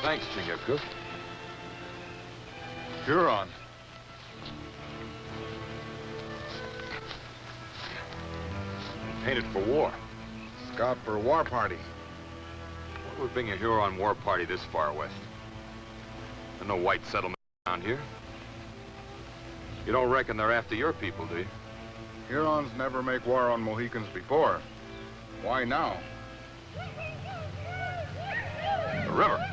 Thanks, Chingachgook. Huron. Painted for war. Scout for a war party. What would bring a Huron war party this far west? There's no white settlement around here. You don't reckon they're after your people, do you? Hurons never make war on Mohicans before. Why now? The river.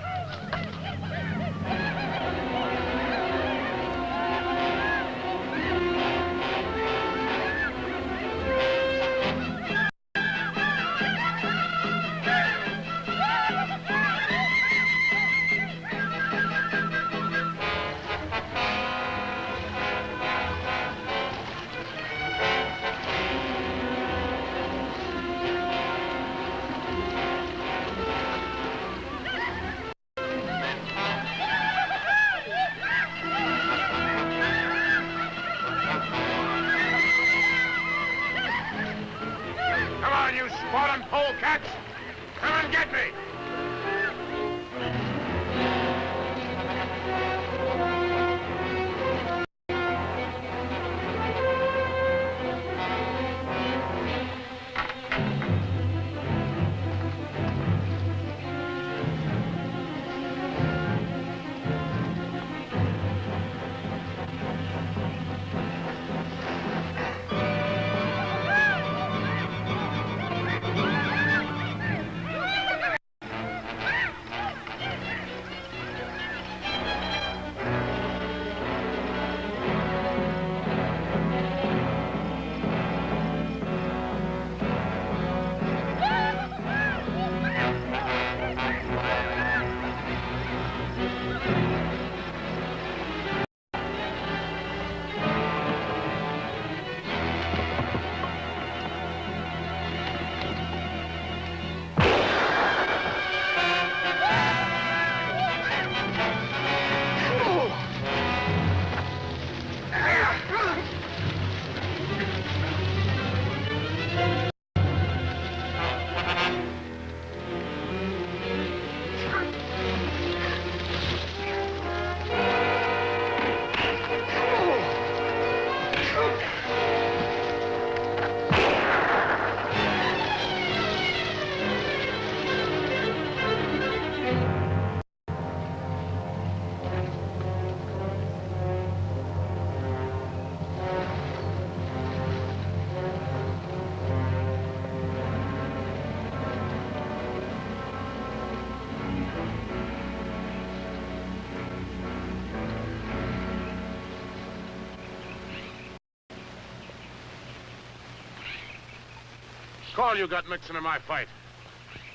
All you got mixing in my fight.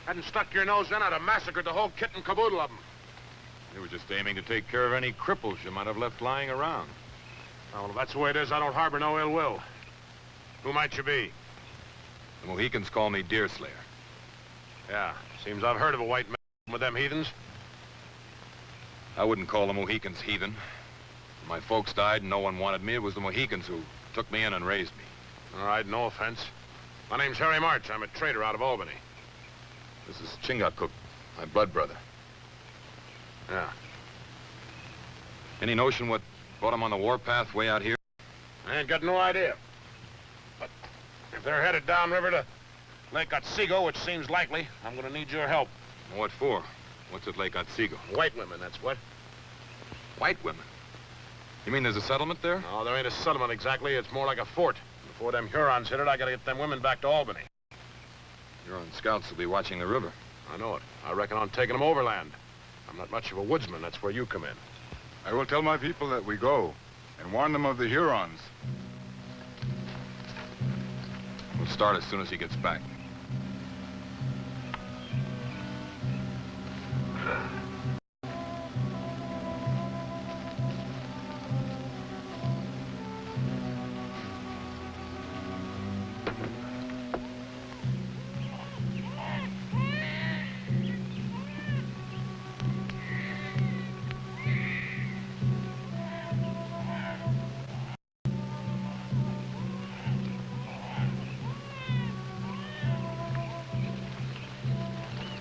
Hadn't stuck your nose in, I'd have massacred the whole kit and caboodle of them. You were just aiming to take care of any cripples you might have left lying around. Oh, well, if that's the way it is, I don't harbor no ill will. Who might you be? The Mohicans call me Deerslayer. Yeah, seems I've heard of a white man with them heathens. I wouldn't call the Mohicans heathen. When my folks died and no one wanted me, it was the Mohicans who took me in and raised me. All right, no offense. My name's Harry March. I'm a trader out of Albany. This is Chingachgook, my blood brother. Yeah. Any notion what brought him on the warpath way out here? I ain't got no idea. But if they're headed downriver to Lake Otsego, which seems likely, I'm gonna need your help. What for? What's at Lake Otsego? White women, that's what. White women? You mean there's a settlement there? No, there ain't a settlement exactly. It's more like a fort. Before them Hurons hit it, I gotta get them women back to Albany. Huron scouts will be watching the river. I know it. I reckon on taking them overland. I'm not much of a woodsman. That's where you come in. I will tell my people that we go and warn them of the Hurons. We'll start as soon as he gets back.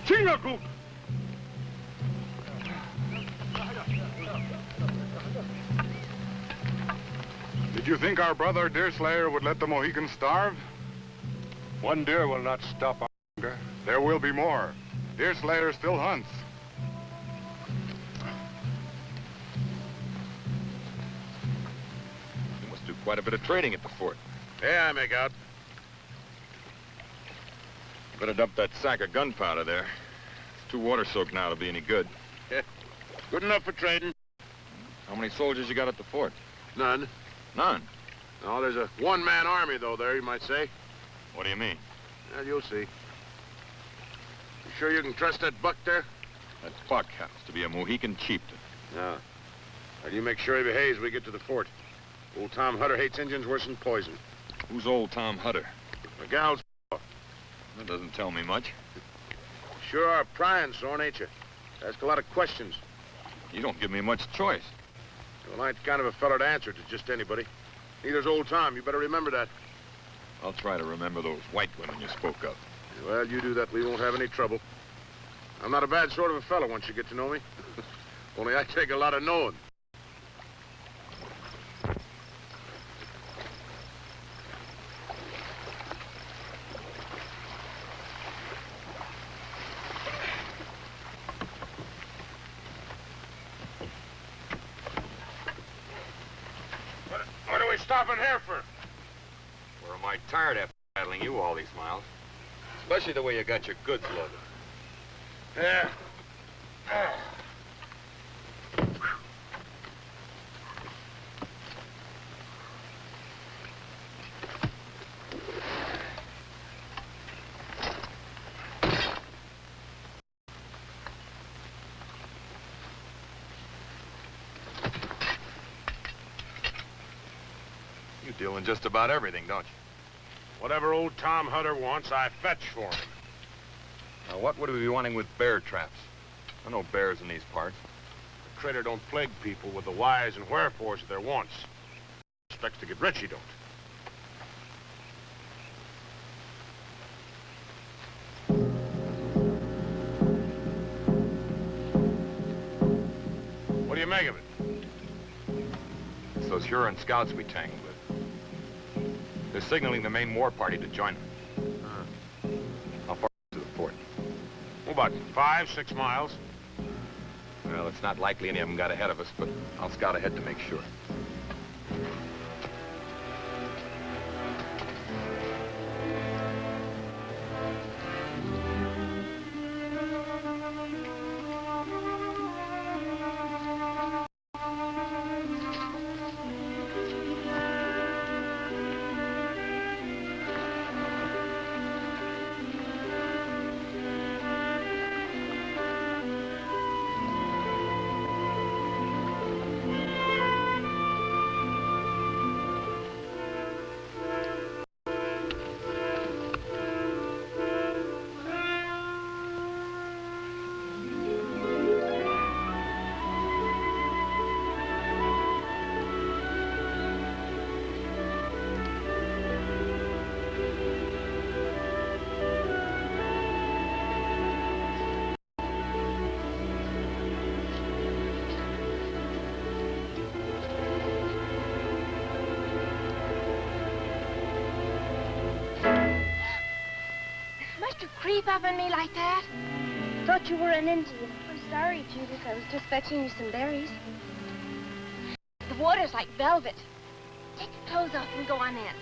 Chingaku! Did you think our brother Deerslayer would let the Mohicans starve? One deer will not stop our hunger. There will be more. Deerslayer still hunts. You must do quite a bit of trading at the fort. Yeah, I make out. Better dump that sack of gunpowder there. It's too water-soaked now to be any good. Yeah. Good enough for trading. How many soldiers you got at the fort? None. None. No, there's a one-man army, though, there, you might say. What do you mean? Well, you'll see. You sure you can trust that buck there? That buck happens to be a Mohican chieftain. No. Now, you make sure he behaves when we get to the fort. Old Tom Hutter hates Indians worse than poison. Who's old Tom Hutter? The gal's That doesn't tell me much. sure are prying sort, ain't you? Ask a lot of questions. You don't give me much choice. Well, I ain't the kind of a fella to answer to just anybody. Neither's old Tom. You better remember that. I'll try to remember those white women you spoke of. Well, you do that, we won't have any trouble. I'm not a bad sort of a fella once you get to know me. Only I take a lot of knowing. What are we stopping here for? Or am I tired after battling you all these miles? Especially the way you got your goods loaded. Yeah. You deal in just about everything, don't you? Whatever old Tom Hutter wants, I fetch for him. Now, what would we be wanting with bear traps? I know bears in these parts. The critter don't plague people with the whys and wherefores of their wants. Expects to get rich, he don't. What do you make of it? It's those Huron scouts we tangled with. They're signaling the main war party to join them. How far to the fort? Oh, about 5, 6 miles. Well, it's not likely any of them got ahead of us, but I'll scout ahead to make sure. Must you creep up on me like that? Thought you were an Indian. I'm sorry, Judith. I was just fetching you some berries. The water's like velvet. Take your clothes off and go on in.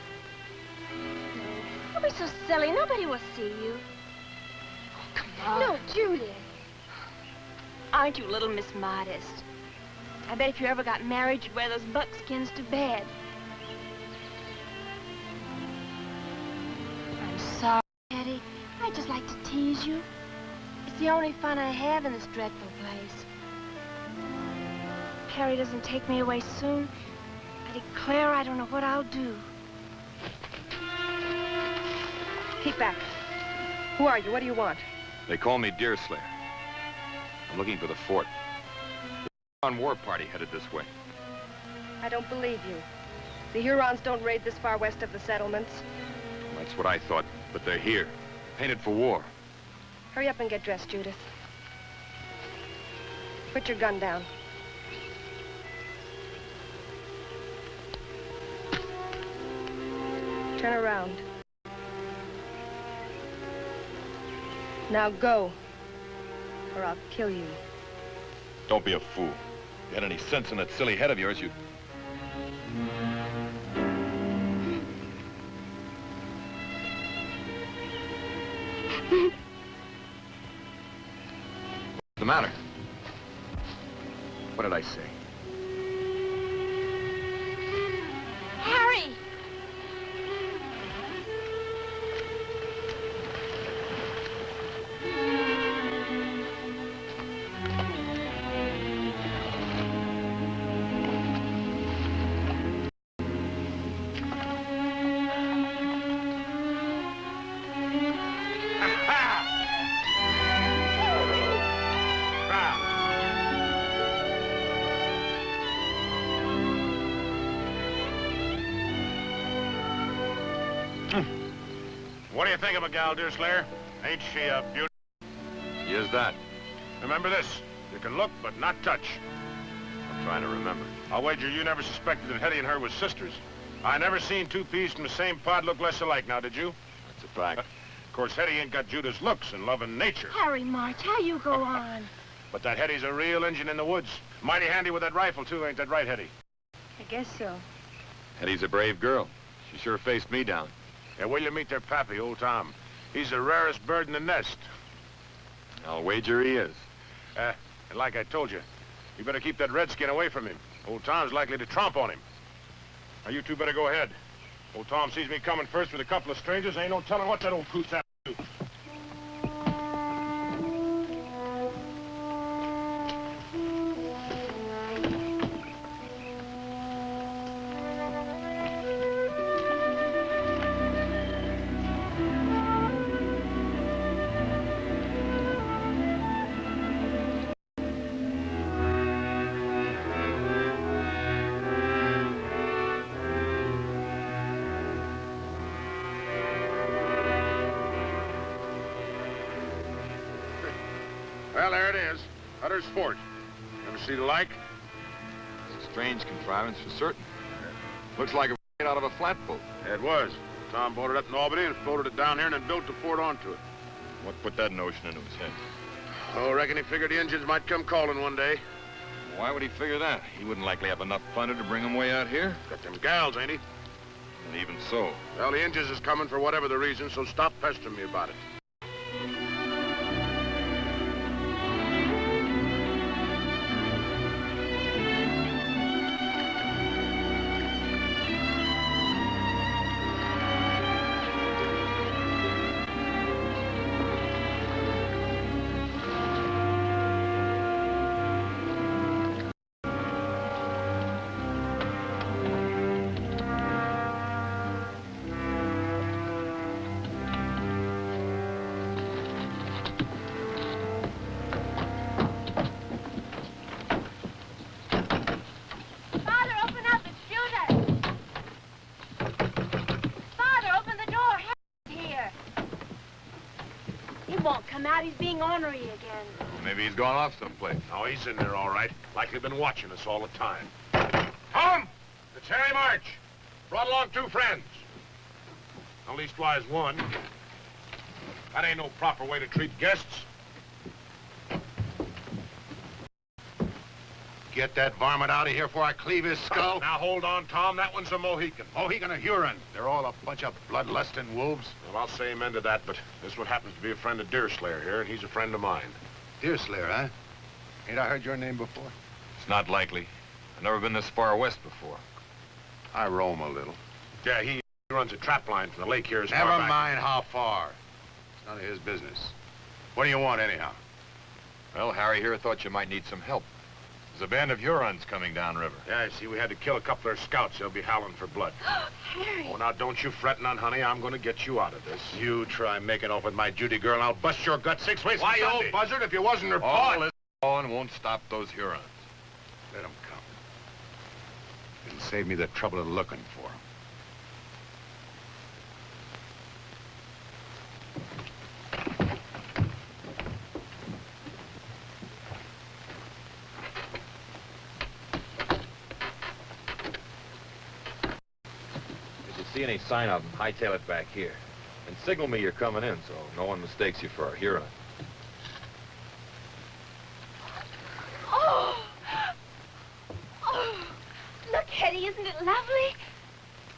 Don't be so silly. Nobody will see you. Oh, come on. No, Judith. Aren't you a little Miss Modest? I bet if you ever got married, you'd wear those buckskins to bed. I'm sorry, Eddie. I just like to tease you. It's the only fun I have in this dreadful place. If Harry doesn't take me away soon, I declare I don't know what I'll do. Keep back. Who are you? What do you want? They call me Deerslayer. I'm looking for the fort. The Huron war party headed this way. I don't believe you. The Hurons don't raid this far west of the settlements. That's what I thought, but they're here, painted for war. Hurry up and get dressed, Judith. Put your gun down. Turn around. Now go, or I'll kill you. Don't be a fool. If you had any sense in that silly head of yours, you'd... What's the matter? What did I say? Harry! What do you think of a gal, Deerslayer? Ain't she a beauty? Yes, that. Remember this. You can look, but not touch. I'm trying to remember. I'll wager you never suspected that Hetty and her was sisters. I never seen two peas from the same pod look less alike, now did you? That's a fact. Of course, Hetty ain't got Judith's looks and love and nature. Harry March, how you go on? But that Hetty's a real Injun in the woods. Mighty handy with that rifle, too, ain't that right, Hetty? I guess so. Hetty's a brave girl. She sure faced me down. Yeah, will you meet their pappy, old Tom? He's the rarest bird in the nest. I'll wager he is. And like I told you, you better keep that redskin away from him. Old Tom's likely to tromp on him. Now, you two better go ahead. Old Tom sees me coming first with a couple of strangers. Ain't no telling what that old coot's at to do. Well, there it is. Utter sport. Ever see the like? It's a strange contrivance for certain. Looks like a out of a flatboat. It was. Tom bought it up in Albany and floated it down here and then built the fort onto it. What put that notion into his head? Oh, reckon he figured the Indians might come calling one day. Why would he figure that? He wouldn't likely have enough plunder to bring him way out here. Got them gals, ain't he? And even so, Well, the Indians is coming for whatever the reason, so stop pestering me about it. Father, open up. It's Judith. Father, open the door. Harry's here. He won't come out. He's being ornery again. Maybe he's gone off someplace. Oh, he's in there all right. Likely been watching us all the time. Tom! It's Harry March. Brought along two friends. Well, leastwise one. That ain't no proper way to treat guests. Get that varmint out of here before I cleave his skull. Now, hold on, Tom. That one's a Mohican. Mohican or Huron, they're all a bunch of bloodlusting wolves. Well, I'll say amen to that, but this one happens to be a friend of Deerslayer here, and he's a friend of mine. Deerslayer, huh? Ain't I heard your name before? It's not likely. I've never been this far west before. I roam a little. Yeah, he runs a trap line from the lake here as far Never back. mind how far. It's none of his business. What do you want, anyhow? Well, Harry here thought you might need some help. There's a band of Hurons coming downriver. Yeah, I see, we had to kill a couple of their scouts. They'll be howling for blood. Harry. Oh, now, don't you fret none, honey. I'm going to get you out of this. You try making off with my Judy girl, and I'll bust your gut 6 ways. Why, from you Sunday. old buzzard, if you wasn't her All paw... this on won't stop those Hurons. Let them come. It'll save me the trouble of looking for them. see any sign of them, hightail it back here. And signal me you're coming in so no one mistakes you for a Huron. Oh! Oh! Look, Hetty, isn't it lovely?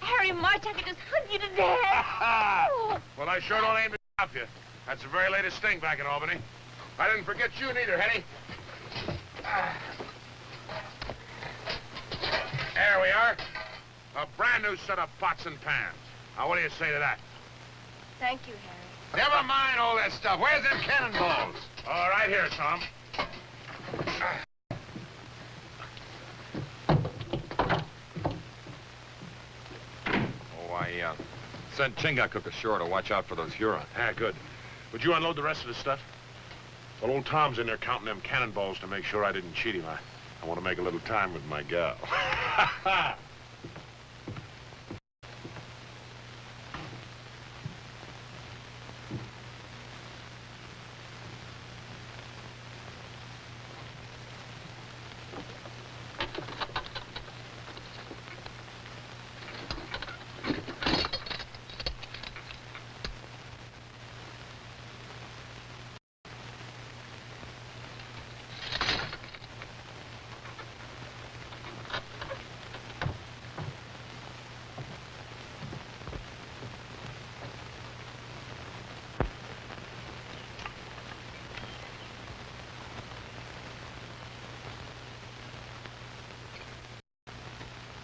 Harry March, I could just hug you to death. Oh. Well, I sure don't aim to stop you. That's the very latest thing back in Albany. I didn't forget you neither, Hetty. There we are. A brand new set of pots and pans. Now, what do you say to that? Thank you, Harry. Never mind all that stuff. Where's them cannonballs? All right, here, Tom. Oh, I sent Chingachgook ashore to watch out for those Hurons. Ah, good. Would you unload the rest of the stuff? Well, old Tom's in there counting them cannonballs to make sure I didn't cheat him. I want to make a little time with my gal.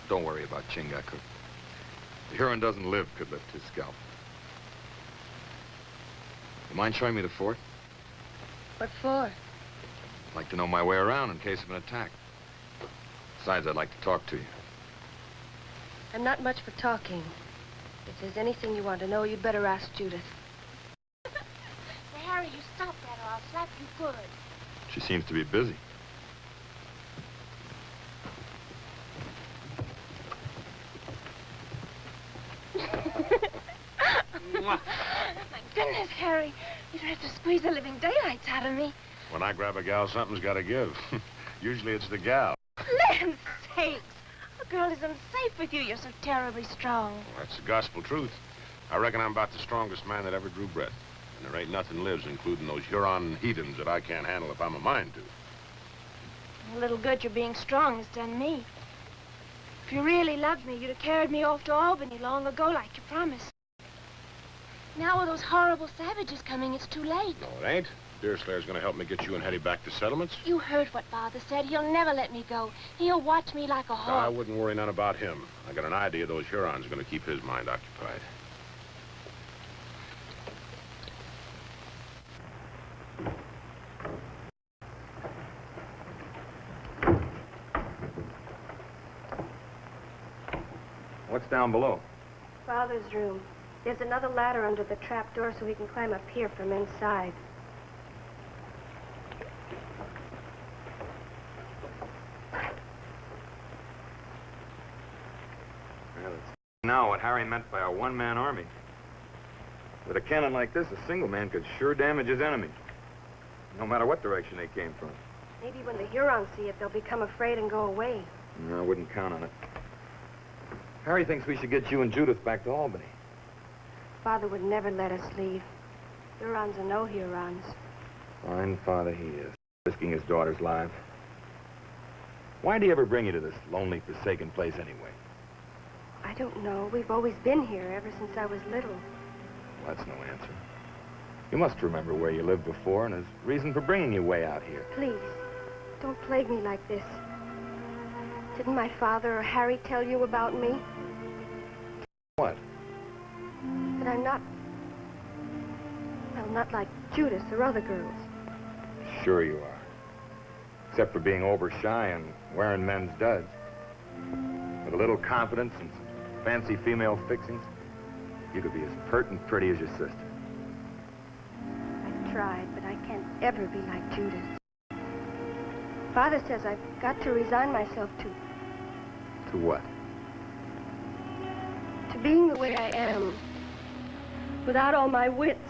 Don't worry about Chingachgook. The Huron doesn't live could lift his scalp. You mind showing me the fort? What for? I'd like to know my way around in case of an attack. Besides, I'd like to talk to you. I'm not much for talking. If there's anything you want to know, you'd better ask Judith. Now, Harry, you stop that or I'll slap you good. She seems to be busy. My goodness, Harry. You'd have to squeeze the living daylights out of me. When I grab a gal, something's got to give. Usually it's the gal. Land's sakes. A girl is unsafe with you. You're so terribly strong. Well, that's the gospel truth. I reckon I'm about the strongest man that ever drew breath. And there ain't nothing lives, including those Huron heathens that I can't handle if I'm a mind to. A little good your being strong has done me. If you really loved me, you'd have carried me off to Albany long ago like you promised. Now with those horrible savages coming, it's too late. No, it ain't. Deerslayer's gonna help me get you and Hetty back to settlements. You heard what Father said. He'll never let me go. He'll watch me like a I hawk. wouldn't worry none about him. I got an idea those Hurons are gonna keep his mind occupied. What's down below? Father's room. There's another ladder under the trap door so he can climb up here from inside. Well, it's now what Harry meant by a one-man army. With a cannon like this, a single man could sure damage his enemy, no matter what direction they came from. Maybe when the Hurons see it, they'll become afraid and go away. No, I wouldn't count on it. Harry thinks we should get you and Judith back to Albany. Father would never let us leave. Hurons or no Hurons. Fine father he is, risking his daughter's life. Why'd he ever bring you to this lonely, forsaken place anyway? I don't know. We've always been here ever since I was little. Well, that's no answer. You must remember where you lived before and his reason for bringing you way out here. Please, don't plague me like this. Didn't my father or Harry tell you about me? What? That I'm not... well, not like Judith or other girls. Sure you are. Except for being over-shy and wearing men's duds. With a little confidence and some fancy female fixings, you could be as pert and pretty as your sister. I've tried, but I can't ever be like Judith. Father says I've got to resign myself to what? To being the way I am, without all my wits.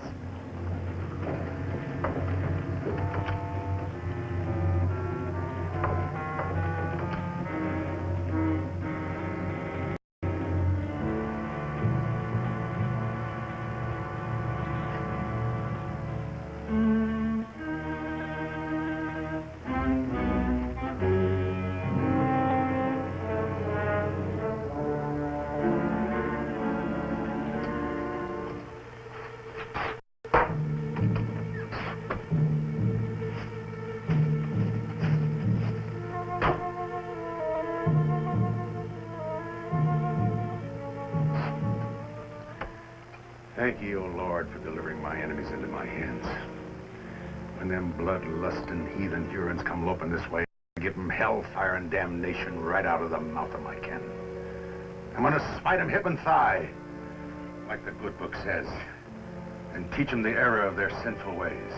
Thank you, O Lord, for delivering my enemies into my hands. When them bloodlusting heathen Hurons come loping this way, I give them hellfire and damnation right out of the mouth of my ken. I'm gonna smite them hip and thigh, like the good book says, and teach them the error of their sinful ways.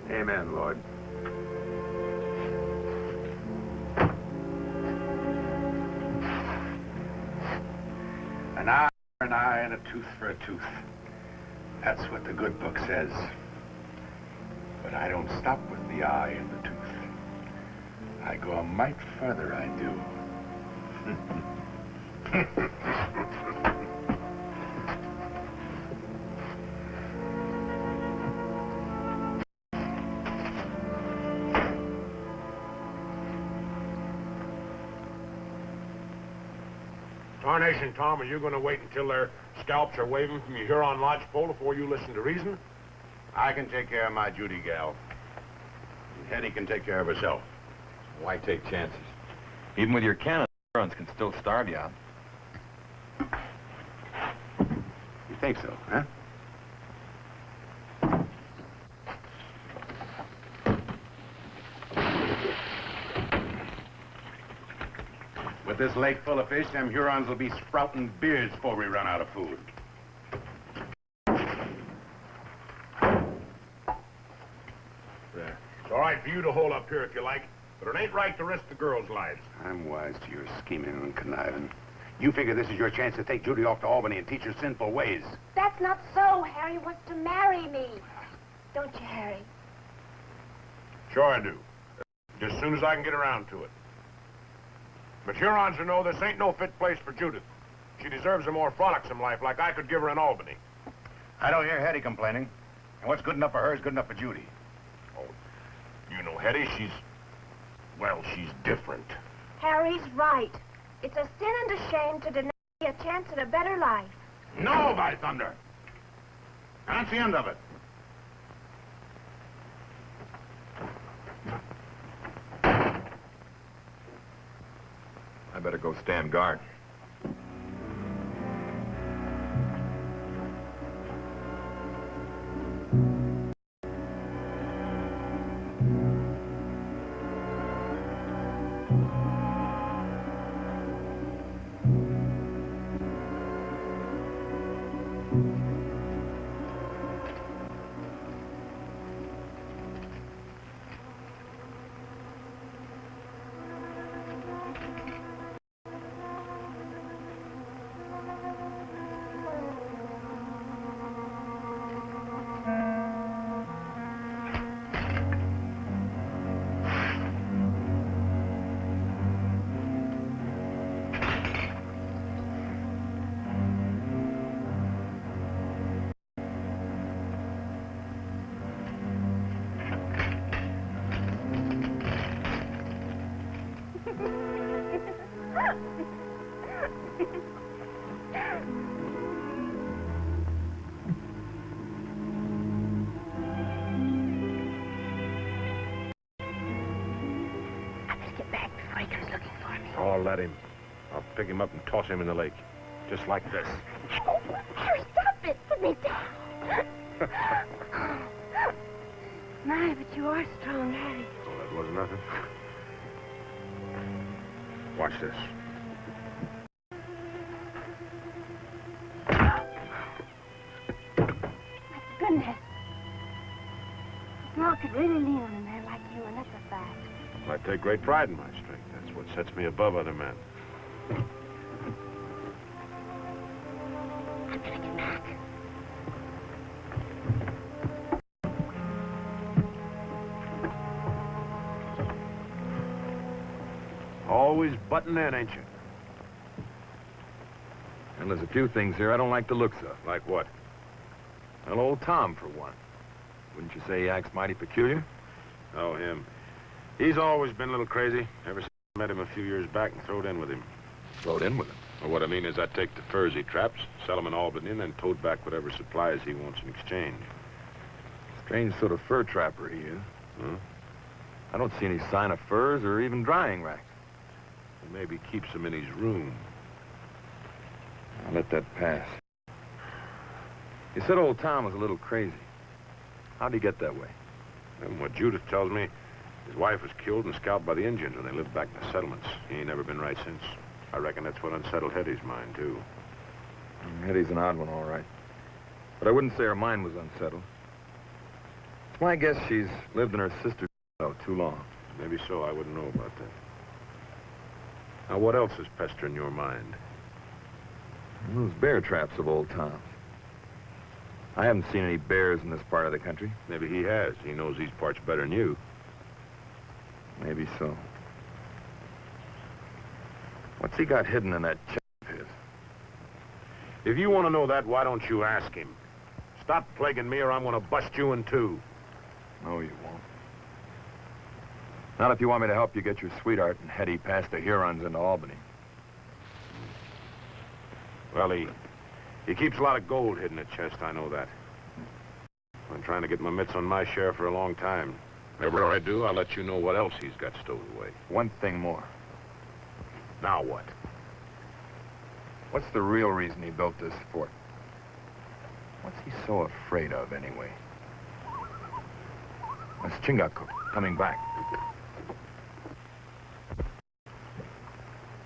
Amen, Lord. An eye for an eye and a tooth for a tooth. That's what the good book says. But I don't stop with the eye and the tooth. I go a mite further, I do. Tarnation, Tom, are you going to wait until their scalps are waving from your Huron lodgepole before you listen to reason? I can take care of my Judy gal. And Hetty can take care of herself. Why take chances? Even with your cannon, the Hurons can still starve you out. You think so, huh? With this lake full of fish, them Hurons will be sprouting beards before we run out of food. It's all right for you to hold up here if you like, but it ain't right to risk the girls' lives. I'm wise to your scheming and conniving. You figure this is your chance to take Judy off to Albany and teach her sinful ways. That's not so. Harry wants to marry me. Don't you, Harry? Sure I do. Just as soon as I can get around to it. But Hurons will know this ain't no fit place for Judith. She deserves a more frolicsome life like I could give her in Albany. I don't hear Hetty complaining. And what's good enough for her is good enough for Judy. Oh, you know Hetty, she's different. Harry's right. It's a sin and a shame to deny me a chance at a better life. No, by thunder! That's the end of it. I better go stand guard. Oh, let him. I'll pick him up and toss him in the lake. Just like this. Oh, Harry, stop it. Put me down. My, but you are strong, Harry. Oh, that wasn't nothing. Watch this. My goodness. A girl could really lean on a man like you, and that's a fact. I take great pride in my strength. That's what sets me above other men. I'm gonna get back. Always butting in, ain't you? And there's a few things here I don't like the looks of. Like what? Well, old Tom, for one. Wouldn't you say he acts mighty peculiar? Oh, him. He's always been a little crazy. Ever since I met him a few years back and throwed in with him. Throwed in with him. Well, what I mean is I'd take the furs he traps, sell them in Albany, and then tote back whatever supplies he wants in exchange. Strange sort of fur trapper he is. Huh? I don't see any sign of furs or even drying racks. He maybe keeps them in his room. I'll let that pass. You said old Tom was a little crazy. How'd he get that way? And what Judith tells me, his wife was killed and scalped by the Indians when they lived back in the settlements. He ain't never been right since. I reckon that's what unsettled Hetty's mind, too. Hetty's an odd one, all right. But I wouldn't say her mind was unsettled. It's my guess she's lived in her sister's too long. Maybe so. I wouldn't know about that. Now, what else is pestering your mind? Those bear traps of old Tom's. I haven't seen any bears in this part of the country. Maybe he has. He knows these parts better than you. Maybe so. What's he got hidden in that chest of his? If you want to know that, why don't you ask him? Stop plaguing me or I'm going to bust you in two. No, you won't. Not if you want me to help you get your sweetheart and Hetty past the Hurons into Albany. Well, he keeps a lot of gold hidden in the chest, I know that. I've been trying to get my mitts on my share for a long time. Whatever I do, I'll let you know what else he's got stowed away. One thing more. Now what? What's the real reason he built this fort? What's he so afraid of, anyway? That's Chingachgook coming back.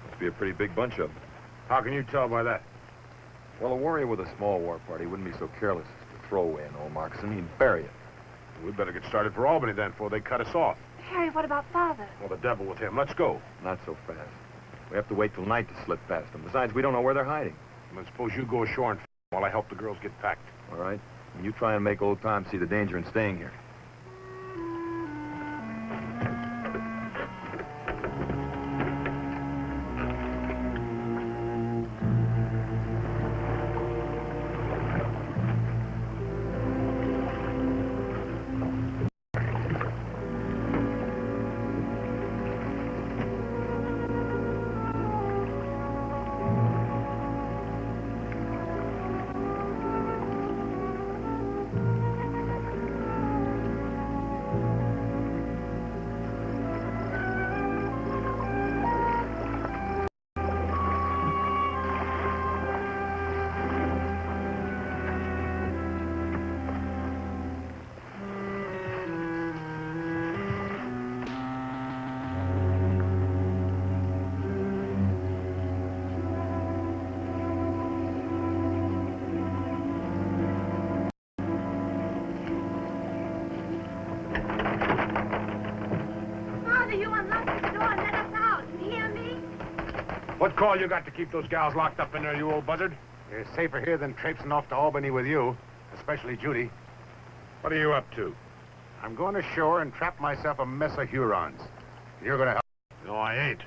Must be a pretty big bunch of them. How can you tell by that? Well, a warrior with a small war party wouldn't be so careless as to throw away an old moccasin. He'd bury it. We'd better get started for Albany then before they cut us off. Harry, what about Father? Well, the devil with him. Let's go. Not so fast. We have to wait till night to slip past them. Besides, we don't know where they're hiding. Then suppose you go ashore and while I help the girls get packed. All right? And you try and make old Tom see the danger in staying here. What call you got to keep those gals locked up in there, you old buzzard? You're safer here than traipsing off to Albany with you, especially Judy. What are you up to? I'm going ashore and trap myself a mess of Hurons. You're going to help. No, I ain't.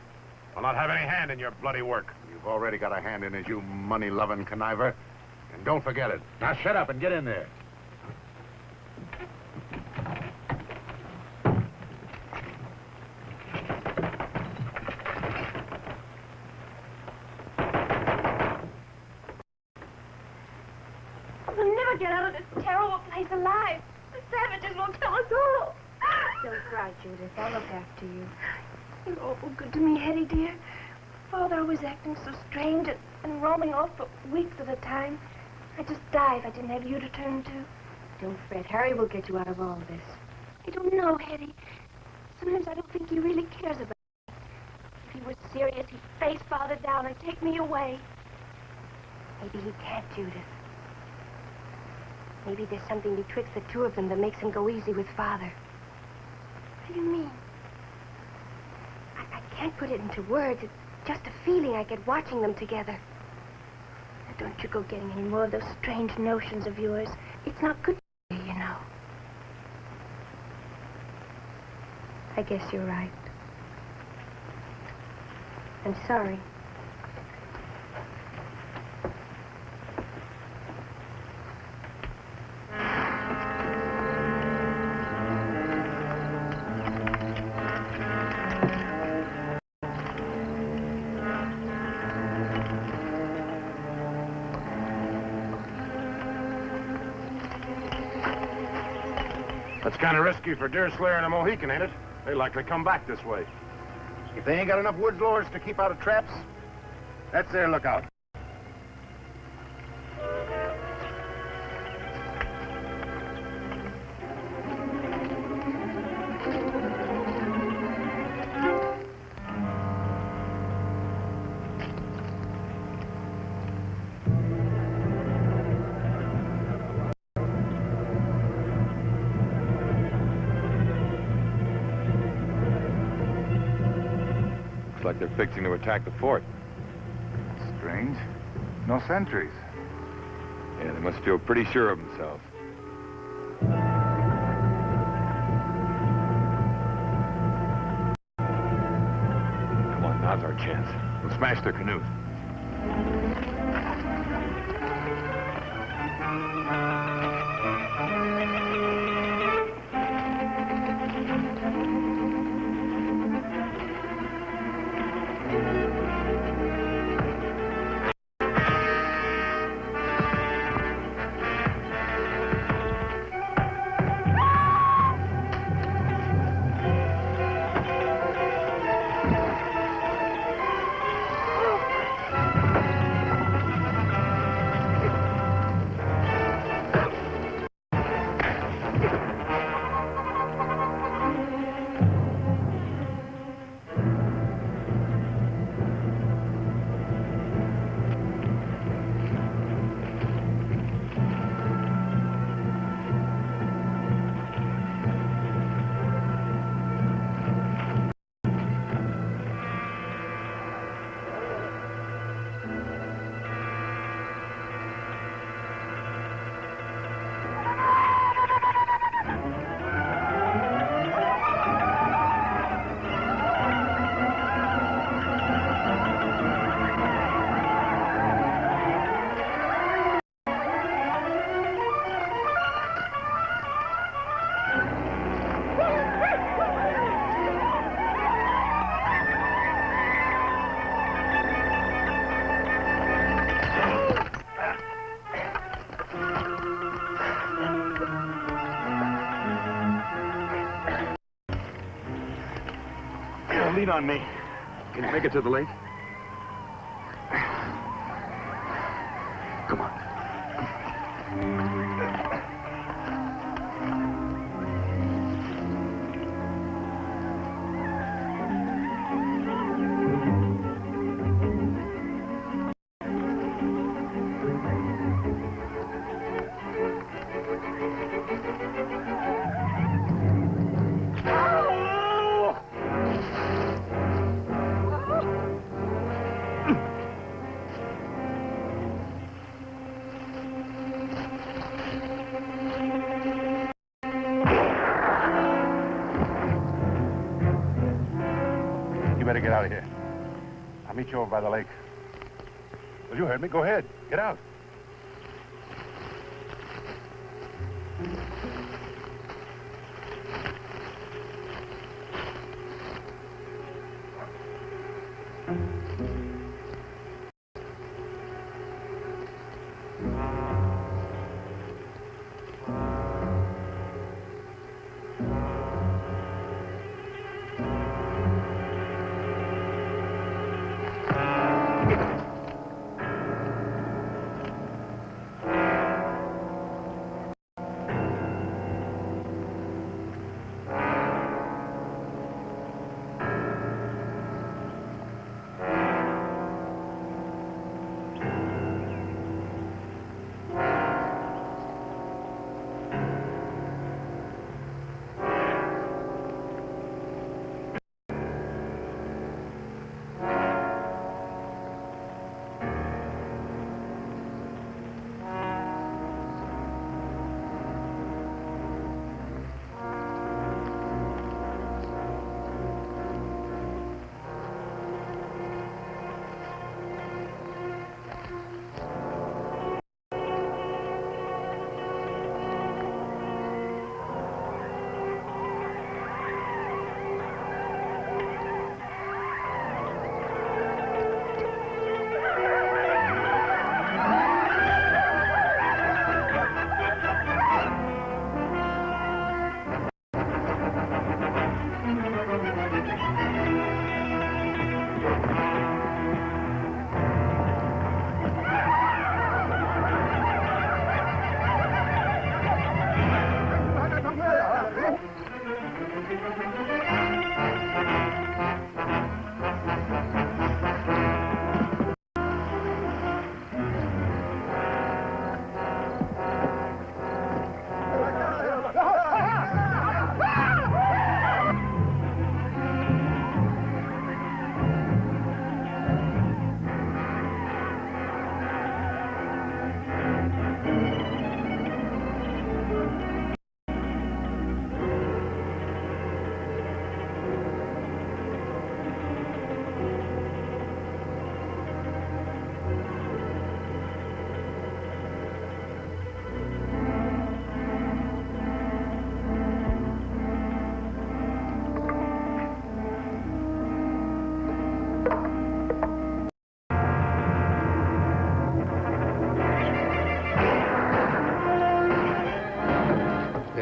I'll not have any hand in your bloody work. You've already got a hand in it, you money-loving conniver. And don't forget it. Now shut up and get in there. We'll never get out of this terrible place alive. The savages will kill us all. Don't cry, Judith. I'll look after you. You're awful good to me, Hetty, dear. Father was acting so strange and roaming off for weeks at a time. I'd just die if I didn't have you to turn to. Don't fret. Harry will get you out of all this. I don't know, Hetty. Sometimes I don't think he really cares about me. If he were serious, he'd face Father down and take me away. Maybe he can't, Judith. Maybe there's something betwixt the two of them that makes him go easy with Father. What do you mean? I can't put it into words. It's just a feeling I get watching them together. Now, don't you go getting any more of those strange notions of yours. It's not good for you, you know. I guess you're right. I'm sorry. That's kind of risky for Deerslayer and a Mohican, ain't it? They likely come back this way. If they ain't got enough woods lords to keep out of traps, that's their lookout. Looks like they're fixing to attack the fort. Strange. No sentries. Yeah, they must feel pretty sure of themselves. Come on, now's our chance. We'll smash their canoes. Lean on me. Can you make it to the lake? Come on. You better get out of here. I'll meet you over by the lake. Well, you heard me. Go ahead. Get out.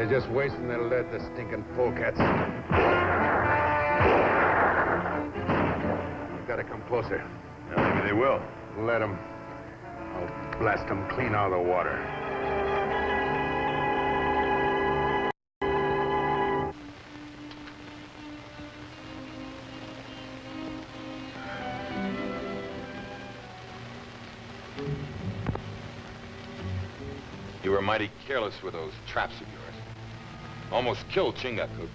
They're just wasting their lead, the stinking polecats. You've got to come closer. Yeah, maybe they will. Let them. I'll blast them clean out of the water. You were mighty careless with those traps of yours. Almost killed Chingachgook.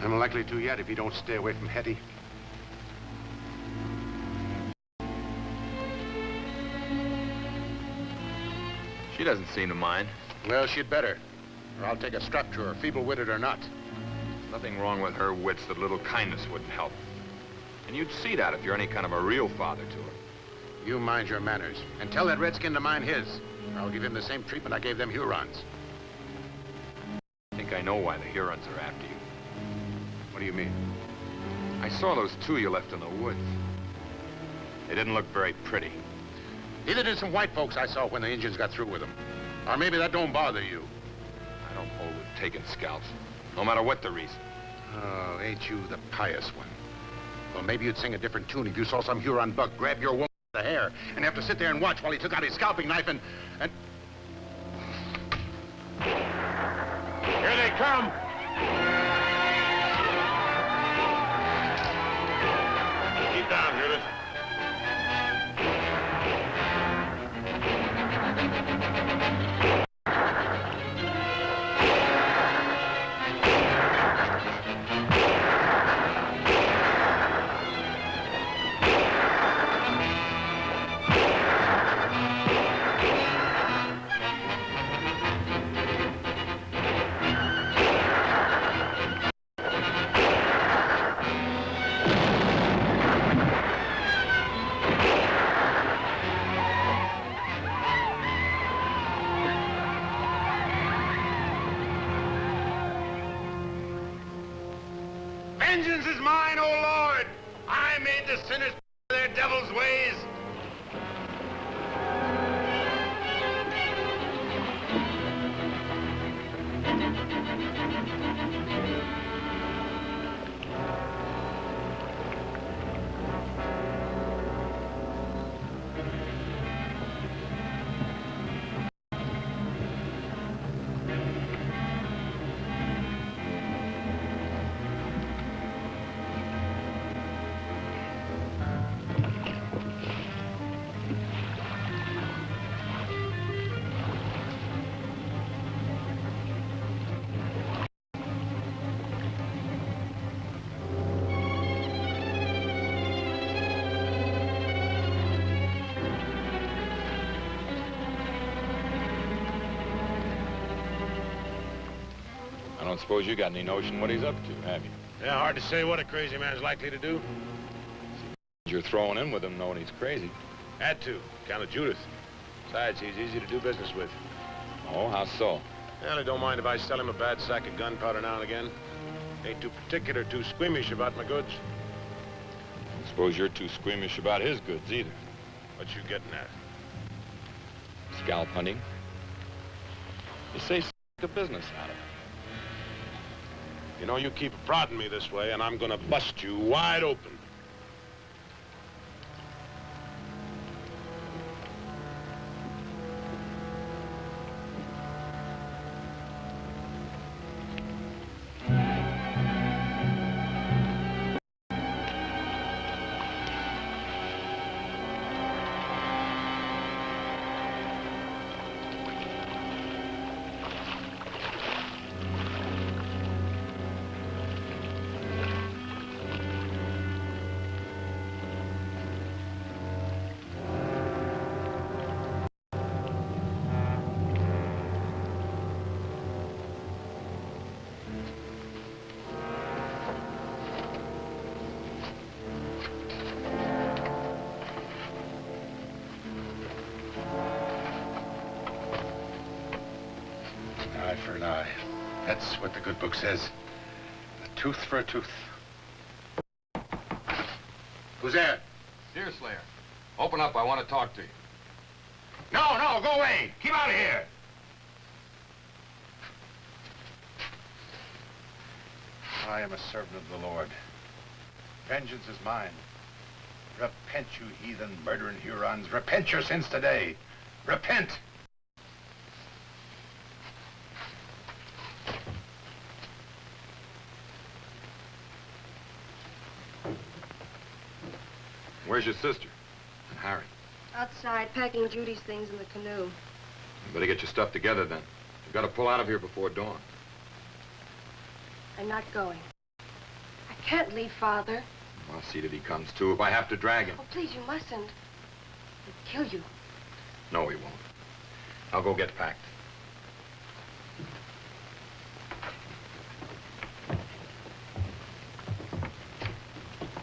I'm likely to yet if you don't stay away from Hetty. She doesn't seem to mind. Well, she'd better. Or I'll take a strap to her, feeble-witted or not. Nothing wrong with her wits that a little kindness wouldn't help. And you'd see that if you're any kind of a real father to her. You mind your manners. And tell that redskin to mind his. Or I'll give him the same treatment I gave them Hurons. I think I know why the Hurons are after you. What do you mean? I saw those two you left in the woods. They didn't look very pretty. Either did some white folks I saw when the Indians got through with them. Or maybe that don't bother you. I don't hold with taking scalps, no matter what the reason. Oh, ain't you the pious one? Well, maybe you'd sing a different tune if you saw some Huron buck grab your woman by the hair and have to sit there and watch while he took out his scalping knife and... Here they come! Keep down, Judith. Vengeance is mine, O Lord! I made the sinners their devil's ways. I don't suppose you got any notion what he's up to, have you? Yeah, hard to say what a crazy man's likely to do. You're throwing in with him knowing he's crazy. Had to, account of Judith. Besides, he's easy to do business with. Oh, how so? Well, I don't mind if I sell him a bad sack of gunpowder now and again. Ain't too particular, too squeamish about my goods. I suppose you're too squeamish about his goods, either. What you getting at? Scalp hunting. You say a business out of it. You know, you keep prodding me this way, and I'm gonna bust you wide open. Eye for an eye. That's what the good book says. A tooth for a tooth. Who's there? Deerslayer, open up. I want to talk to you. No, go away. Keep out of here. I am a servant of the Lord. Vengeance is mine. Repent, you heathen, murdering Hurons. Repent your sins today. Repent! Where's your sister? And Harry? Outside, packing Judy's things in the canoe. You better get your stuff together then. You've got to pull out of here before dawn. I'm not going. I can't leave Father. I'll see that he comes too if I have to drag him. Oh, please, you mustn't. He'd kill you. No, he won't. I'll go get packed.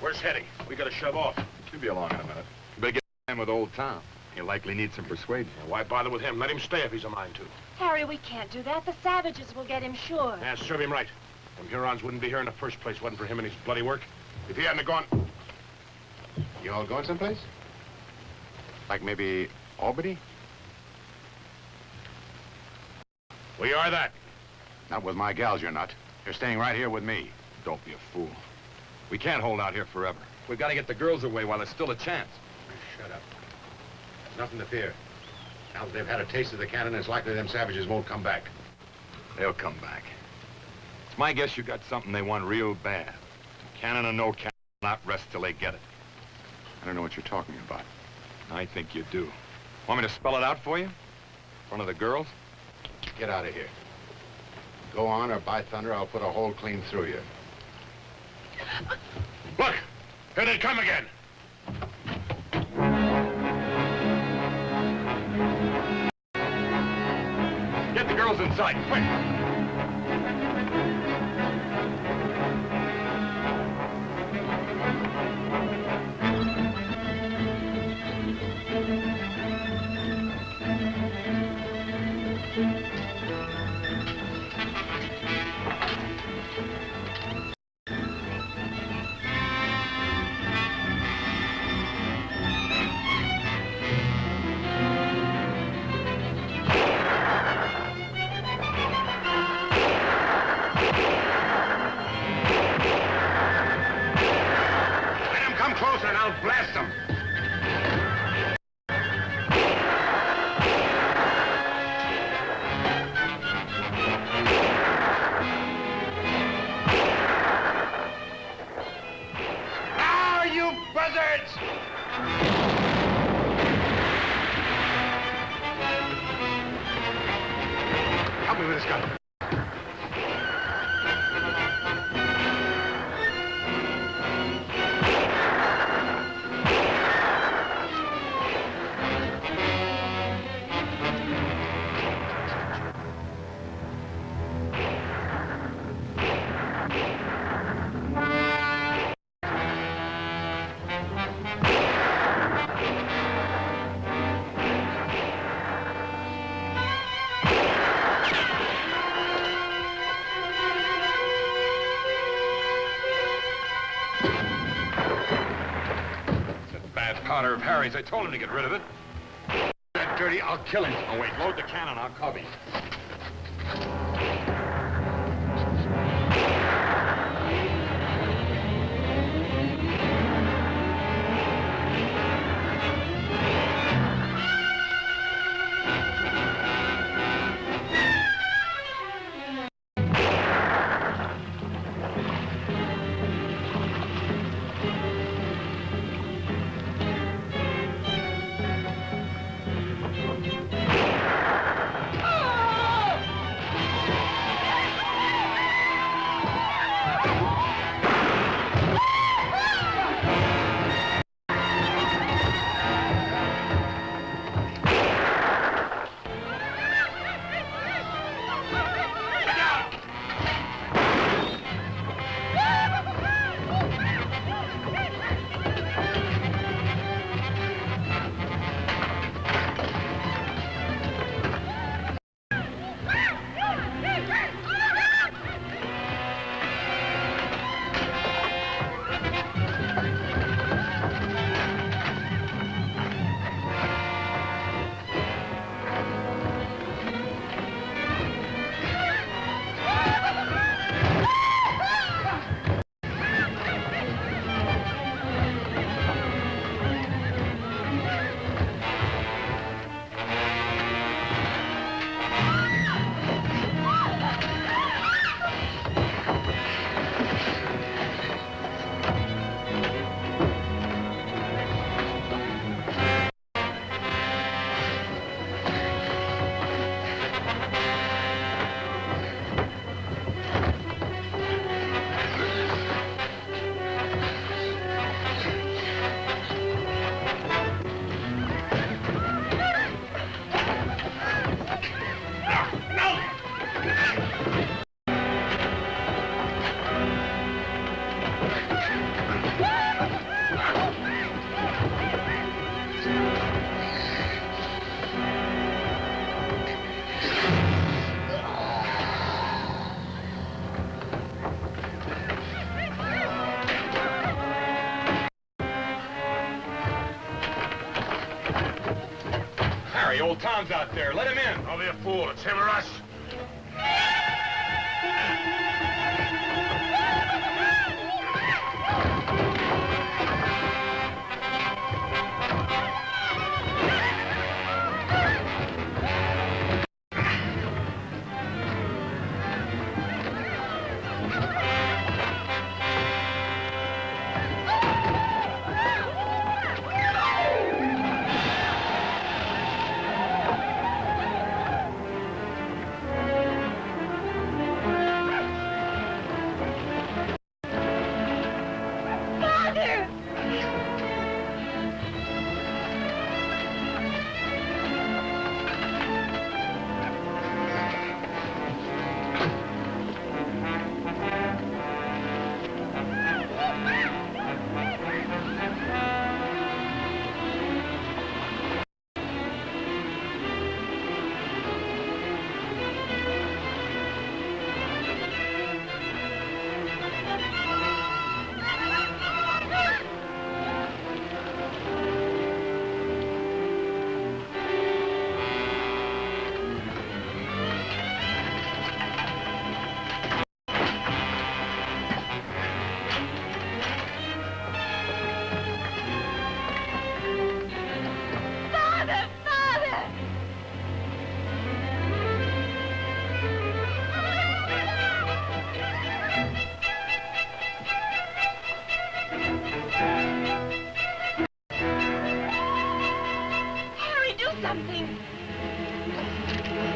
Where's Hetty? We gotta shove off. He'll be along in a minute. You better get in with Old Tom. He'll likely need some persuading. Why bother with him? Let him stay if he's a mind to. Harry, we can't do that. The savages will get him sure. Yeah, serve him right. Them Hurons wouldn't be here in the first place, wasn't for him and his bloody work. If he hadn't have gone... You all going someplace? Like maybe Albany? We are that. Not with my gals, you're not. You're staying right here with me. Don't be a fool. We can't hold out here forever. We've got to get the girls away while there's still a chance. Shut up. There's nothing to fear. Now that they've had a taste of the cannon, it's likely them savages won't come back. They'll come back. It's my guess you got something they want real bad. Cannon or no cannon, not rest till they get it. I don't know what you're talking about. I think you do. Want me to spell it out for you? In front of the girls? Get out of here. Go on, or by thunder, I'll put a hole clean through you. Look! Here they come again! Get the girls inside, quick! Closer and I'll blast them. Now, you buzzards! Help me with this gun. Powder of Harry's. I told him to get rid of it. That dirty, I'll kill him. Oh, wait, load the cannon. I'll cover you. Harry, old Tom's out there. Let him in. Don't be a fool. It's him or us.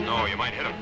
No, you might hit him.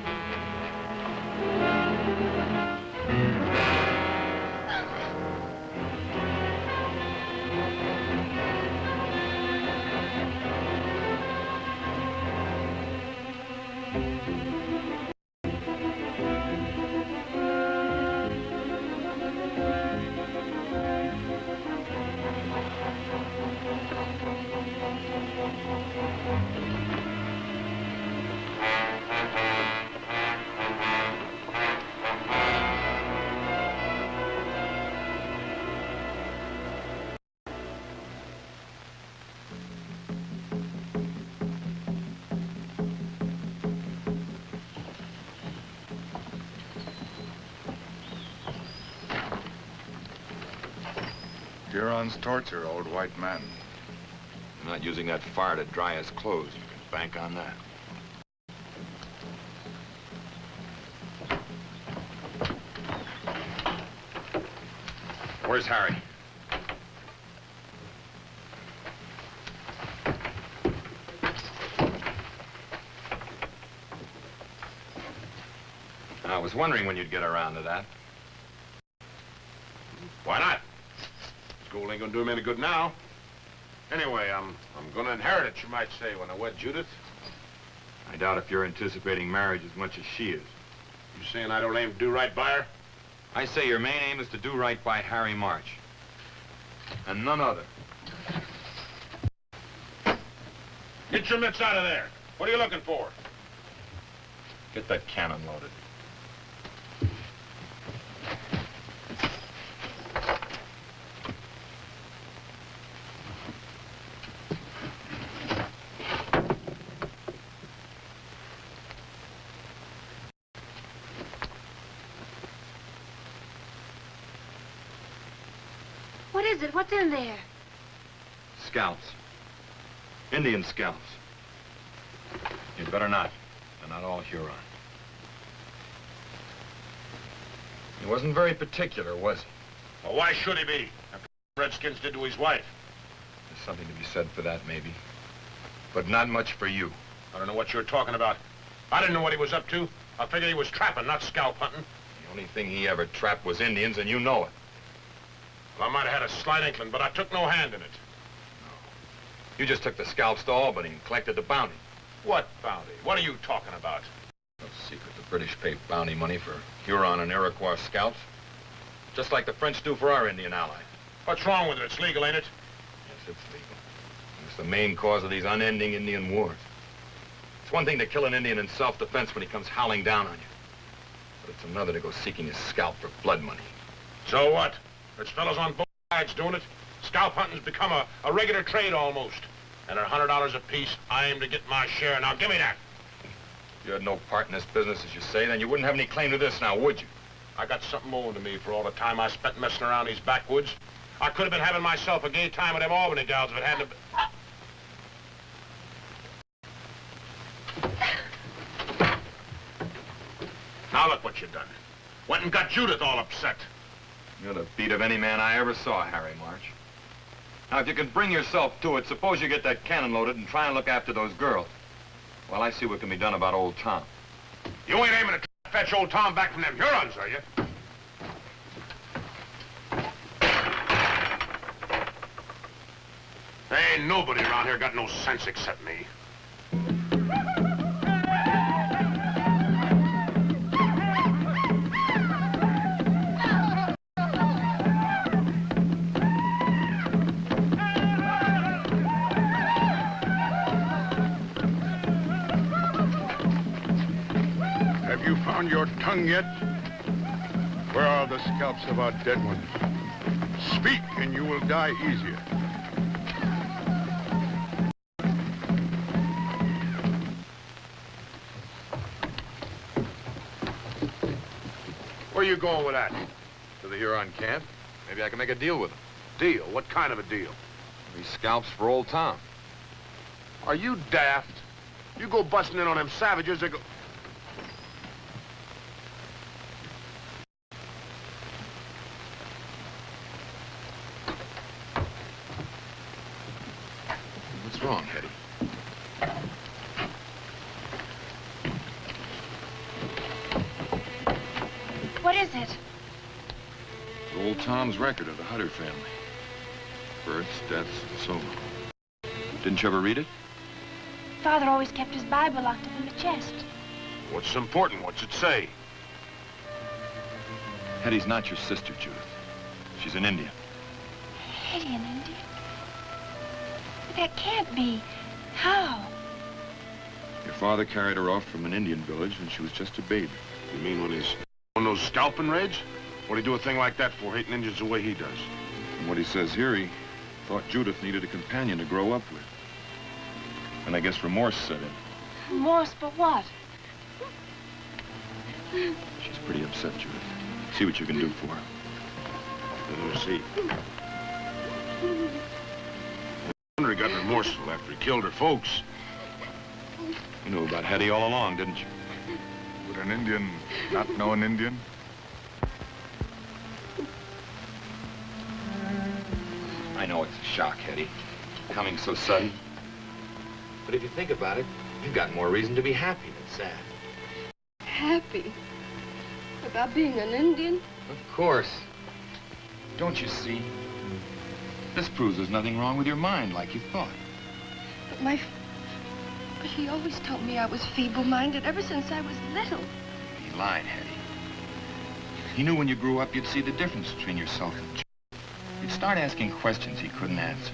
Huron's torture, old white man. I'm not using that fire to dry his clothes. You can bank on that. Where's Harry? I was wondering when you'd get around to that. Why not? School ain't gonna do him any good now. Anyway, I'm gonna inherit it, you might say, when I wed Judith. I doubt if you're anticipating marriage as much as she is. You saying I don't aim to do right by her? I say your main aim is to do right by Harry March. And none other. Get your mitts out of there. What are you looking for? Get that cannon loaded. What is it? What's in there? Scalps. Indian scalps. You'd better not. They're not all Huron. He wasn't very particular, was he? Well, why should he be? After what Redskins did to his wife. There's something to be said for that, maybe. But not much for you. I don't know what you're talking about. I didn't know what he was up to. I figured he was trapping, not scalp hunting. The only thing he ever trapped was Indians, and you know it. Well, I might have had a slight inkling, but I took no hand in it. No. You just took the scalps to Albany and collected the bounty. What bounty? What are you talking about? No secret the British pay bounty money for Huron and Iroquois scalps. Just like the French do for our Indian allies. What's wrong with it? It's legal, ain't it? Yes, it's legal. It's the main cause of these unending Indian wars. It's one thing to kill an Indian in self-defense when he comes howling down on you. But it's another to go seeking his scalp for blood money. So what? There's fellows on both sides doing it. Scalp hunting's become a regular trade almost. And at $100 apiece, I aim to get my share. Now, give me that. If you had no part in this business, as you say, then you wouldn't have any claim to this now, would you? I got something owing to me for all the time I spent messing around these backwoods. I could have been having myself a gay time with them Albany gals if it hadn't been... Now look what you done. Went and got Judith all upset. You're the beat of any man I ever saw, Harry March. Now, if you can bring yourself to it, suppose you get that cannon loaded and try and look after those girls. Well, I see what can be done about old Tom. You ain't aiming to fetch old Tom back from them Hurons, are you? There ain't nobody around here got no sense except me. Have you found your tongue yet? Where are the scalps of our dead ones? Speak, and you will die easier. Where you going with that? To the Huron camp. Maybe I can make a deal with them. Deal? What kind of a deal? These scalps for old Tom. Are you daft? You go busting in on them savages, they go... What's wrong, Hetty? What is it? Old Tom's record of the Hutter family. Births, deaths, and so on. Didn't you ever read it? Father always kept his Bible locked up in the chest. What's important? What's it say? Hetty's not your sister, Judith. She's an Indian. Hetty, an Indian? That can't be. How? Your father carried her off from an Indian village when she was just a baby. You mean when he's on those scalping raids? What'd he do a thing like that for, hating Indians the way he does? From what he says here, he thought Judith needed a companion to grow up with. And I guess remorse set in. Remorse for what? She's pretty upset, Judith. See what you can do for her. We'll see. I wonder he got remorseful after he killed her folks. You knew about Hetty all along, didn't you? Would an Indian not know an Indian? I know it's a shock, Hetty. Coming so sudden. But if you think about it, you've got more reason to be happy than sad. Happy? About being an Indian? Of course. Don't you see? This proves there's nothing wrong with your mind like you thought. But But he always told me I was feeble-minded ever since I was little. He lied, Hetty. He knew when you grew up you'd see the difference between yourself and Joe. You'd start asking questions he couldn't answer.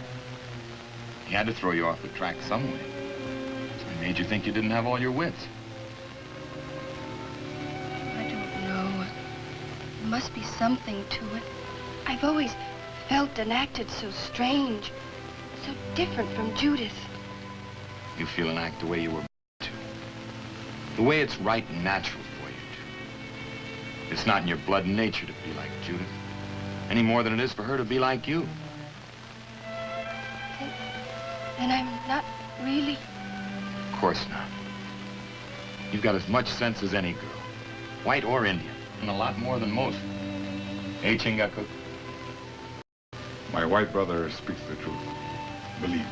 He had to throw you off the track some way. So he made you think you didn't have all your wits. I don't know. There must be something to it. I've always felt and acted so strange, so different from Judith. You feel and act the way you were to. The way it's right and natural for you to. It's not in your blood and nature to be like Judith, any more than it is for her to be like you. Then I'm not really... Of course not. You've got as much sense as any girl, white or Indian, and a lot more than most. Hey, Chingakuk? My white brother speaks the truth. Believe me.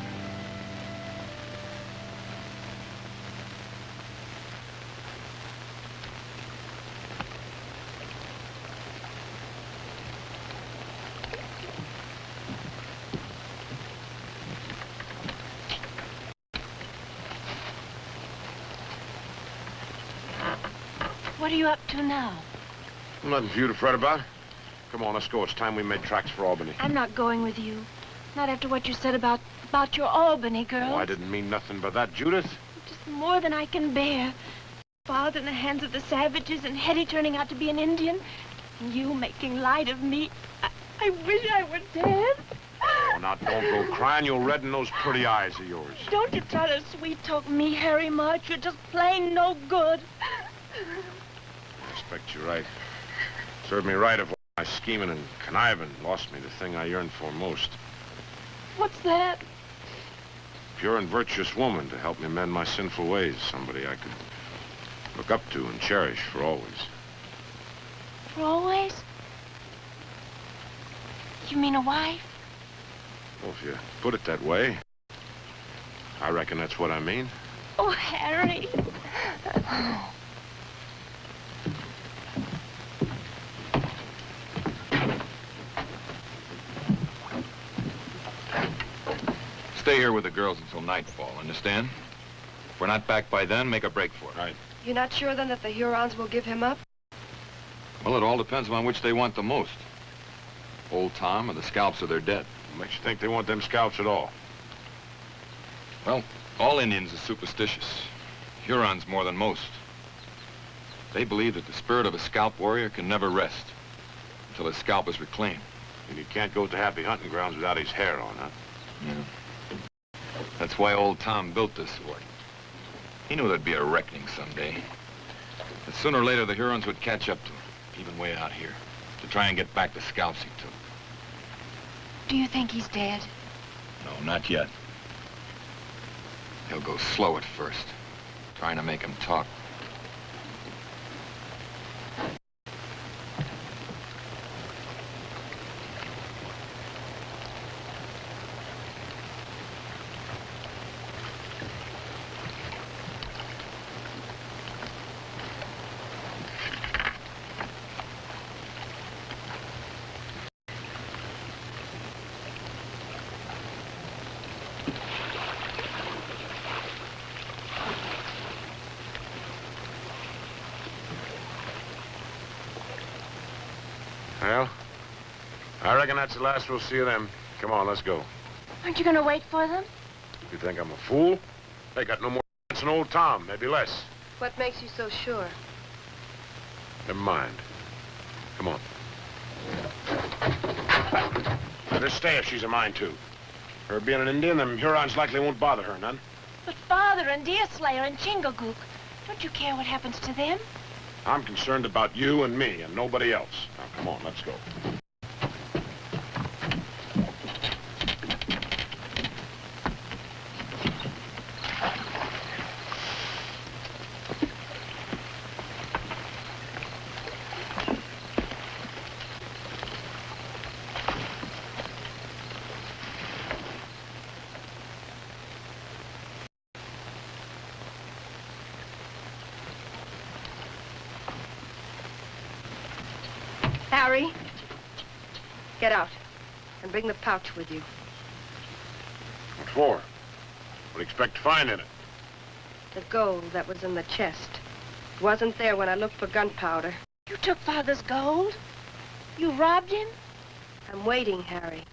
What are you up to now? Nothing for you to fret about. Come on, let's go. It's time we made tracks for Albany. I'm not going with you. Not after what you said about your Albany girl. Oh, I didn't mean nothing but that, Judith. Just more than I can bear. Father in the hands of the savages and Hetty turning out to be an Indian. And you making light of me. I wish I were dead. Oh, now, don't go crying. You'll redden those pretty eyes of yours. Don't you try to sweet-talk me, Harry March. You're just plain no good. I expect you're right. Served me right if my scheming and conniving lost me the thing I yearned for most. What's that? Pure and virtuous woman to help me mend my sinful ways. Somebody I could look up to and cherish for always. For always? You mean a wife? Well, if you put it that way, I reckon that's what I mean. Oh, Harry. Stay here with the girls until nightfall, understand? If we're not back by then, make a break for it. Right. You're not sure, then, that the Hurons will give him up? Well, it all depends on which they want the most. Old Tom or the scalps of their dead. What makes you think they want them scalps at all? Well, all Indians are superstitious. Hurons more than most. They believe that the spirit of a scalp warrior can never rest until his scalp is reclaimed. And he can't go to happy hunting grounds without his hair on, huh? Yeah. That's why old Tom built this sword. He knew there'd be a reckoning someday. That sooner or later the Hurons would catch up to him, even way out here, to try and get back the scalps he took. Do you think he's dead? No, not yet. He'll go slow at first, trying to make him talk. Well, I reckon that's the last we'll see of them. Come on, let's go. Aren't you going to wait for them? You think I'm a fool? They got no more sense than old Tom, maybe less. What makes you so sure? Never mind. Come on. Let her stay if she's a mind to. Her being an Indian, them Hurons likely won't bother her none. But Father and Deerslayer and Chingagook, don't you care what happens to them? I'm concerned about you and me and nobody else. Now, come on, let's go. Harry, get out and bring the pouch with you. What for? What do you expect to find in it? The gold that was in the chest. It wasn't there when I looked for gunpowder. You took Father's gold? You robbed him? I'm waiting, Harry.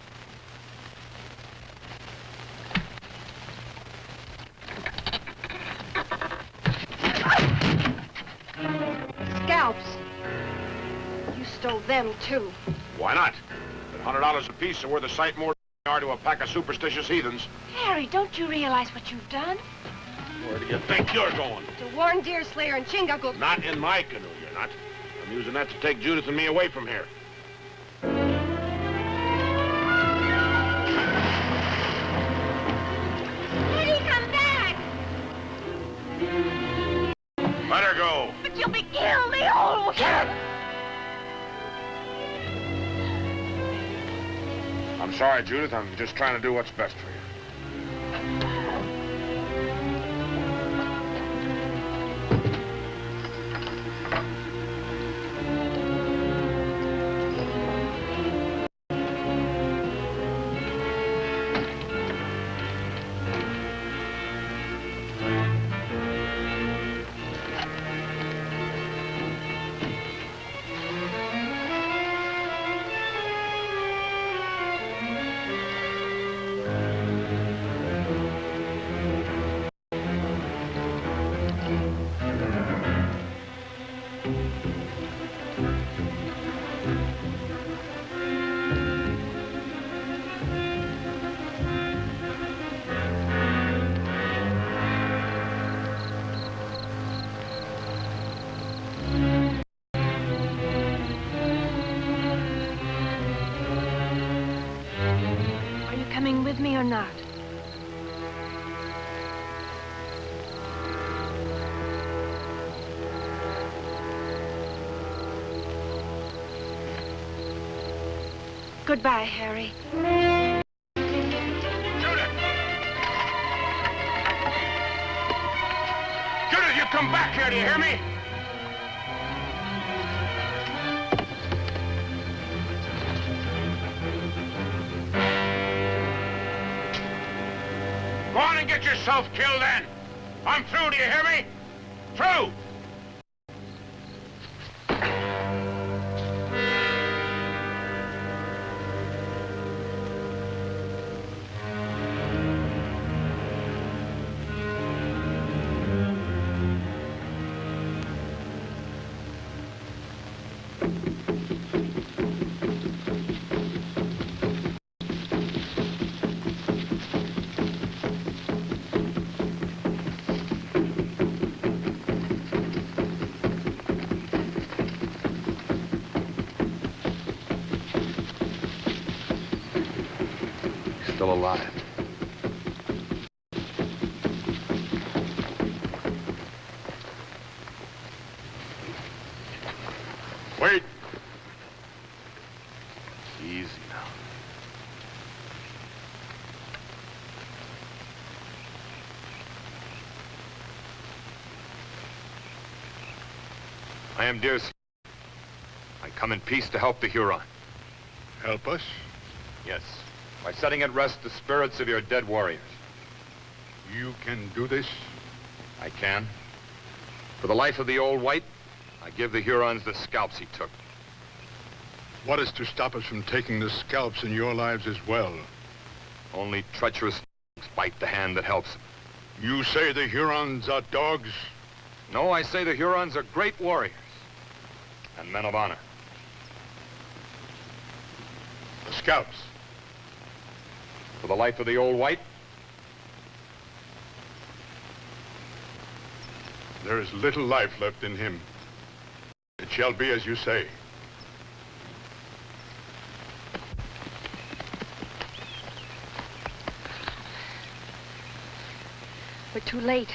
Scalps. You stole them, too. Why not? At $100 apiece are worth a sight more than they are to a pack of superstitious heathens. Harry, don't you realize what you've done? Where do you think you're going? To warn Deerslayer and Chingagook. Not in my canoe, you're not. I'm using that to take Judith and me away from here. Eddie, come back! Let her go. But you'll be killed, the old... I'm sorry, Judith. I'm just trying to do what's best for you. or not. Goodbye, Harry. Judith! Judith, you come back here, do you hear me? Go on and get yourself killed then. I'm through, do you hear me? Through! Still alive. Wait. Easy now. I am Deerslayer. I come in peace to help the Huron. Help us? Yes. By setting at rest the spirits of your dead warriors. You can do this? I can. For the life of the old white, I give the Hurons the scalps he took. What is to stop us from taking the scalps in your lives as well? Only treacherous bite the hand that helps them. You say the Hurons are dogs? No, I say the Hurons are great warriors and men of honor. The scalps. For the life of the old white, there is little life left in him. It shall be as you say. We're too late.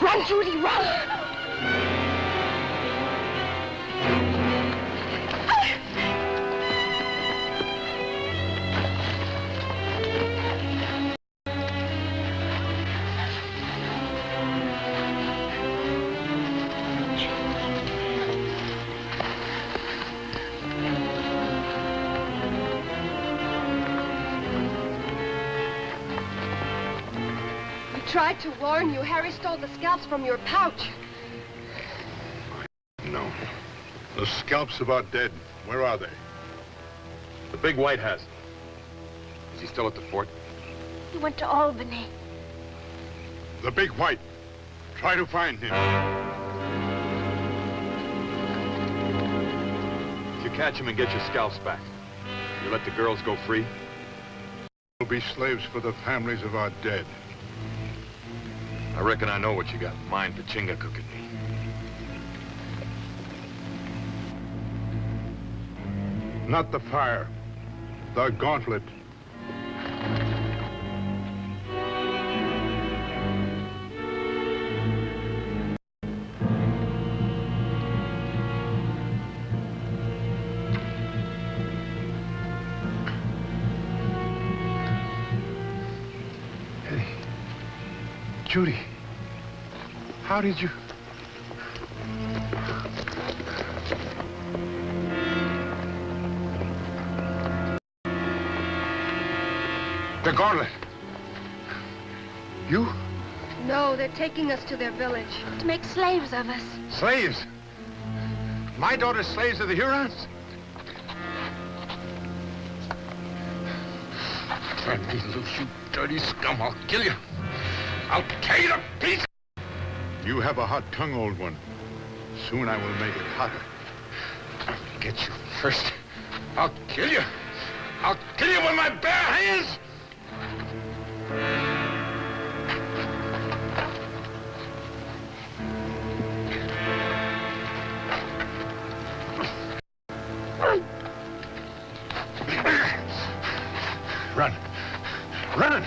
Run, Judy, run! Tried to warn you. Harry stole the scalps from your pouch. No. The scalps of our dead, where are they? the big white has them. Is he still at the fort? He went to Albany. The big white. Try to find him. If you catch him and get your scalps back, you let the girls go free? We'll be slaves for the families of our dead. I reckon I know what you got in mind for Chingachgook and me. Not the fire. The gauntlet. Hey, Judy, how did you... The gauntlet. You? No, they're taking us to their village. To make slaves of us. Slaves? My daughter's slaves of the Hurons? Turn me loose, you dirty scum. I'll kill you. I'll tear you to pieces. You have a hot tongue, old one. Soon I will make it hotter. I'll get you first. I'll kill you. I'll kill you with my bare hands. Run. Run!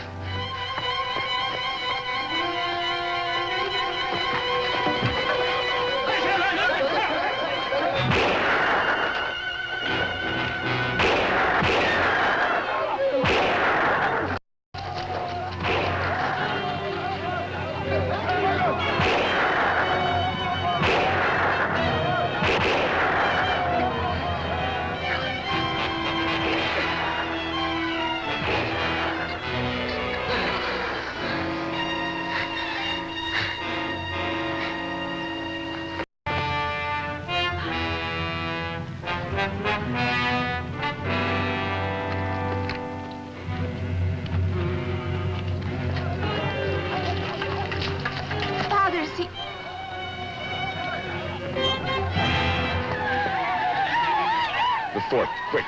Father, see... The fort, quick.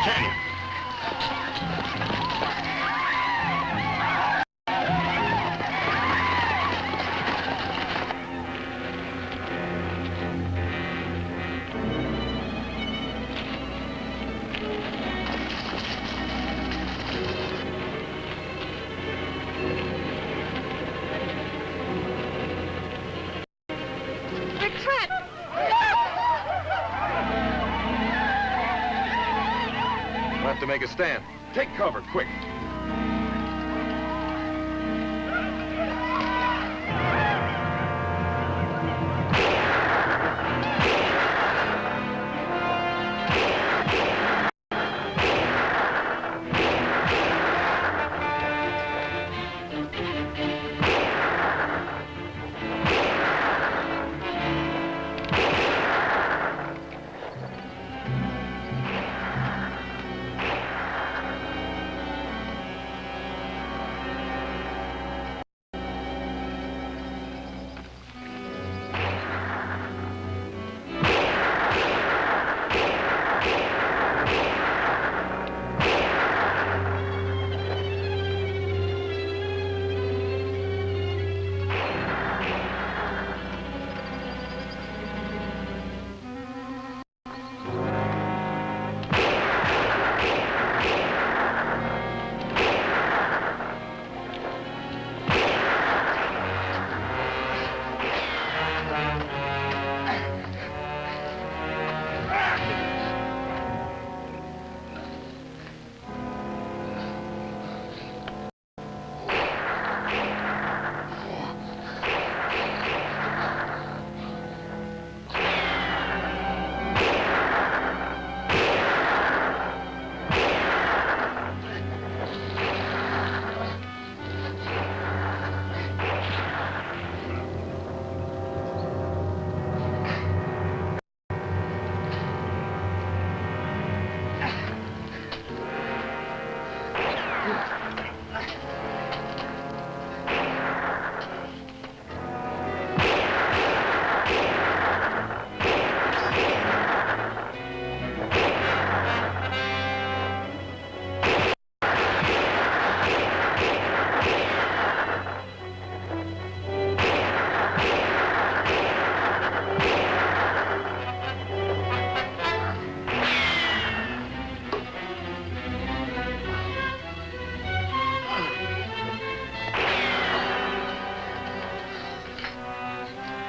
Canyon. We're trapped! We'll have to make a stand. Take cover, quick.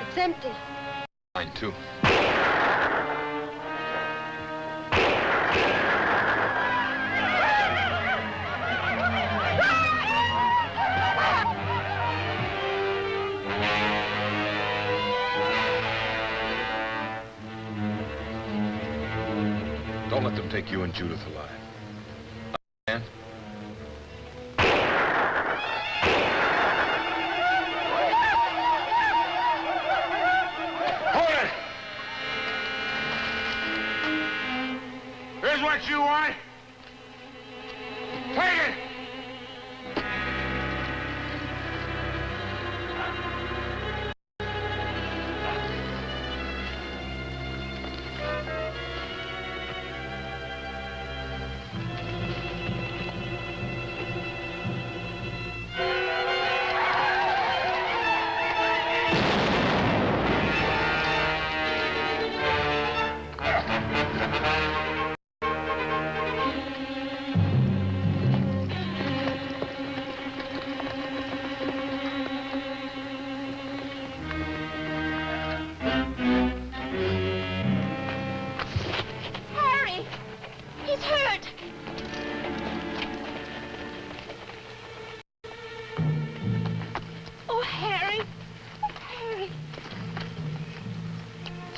It's empty. Mine, too. Don't let them take you and Judith alive. Understand? Hold it!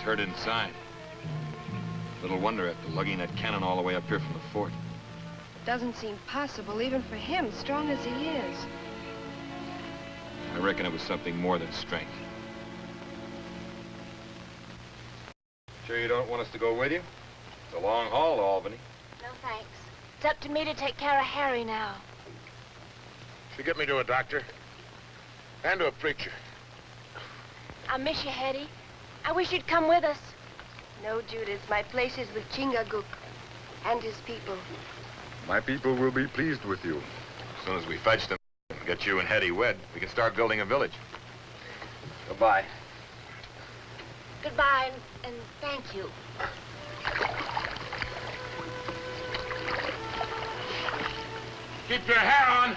hurt inside. Little wonder after lugging that cannon all the way up here from the fort. Doesn't seem possible, even for him, strong as he is. I reckon it was something more than strength. Sure you don't want us to go with you? It's a long haul to Albany. No, thanks. It's up to me to take care of Harry now. You get me to a doctor. And to a preacher. I miss you, Hetty. I wish you'd come with us. No, Judith, my place is with Chingaguk and his people. My people will be pleased with you. As soon as we fetch them, get you and Hetty wed, we can start building a village. Goodbye. Goodbye, and thank you. Keep your hair on.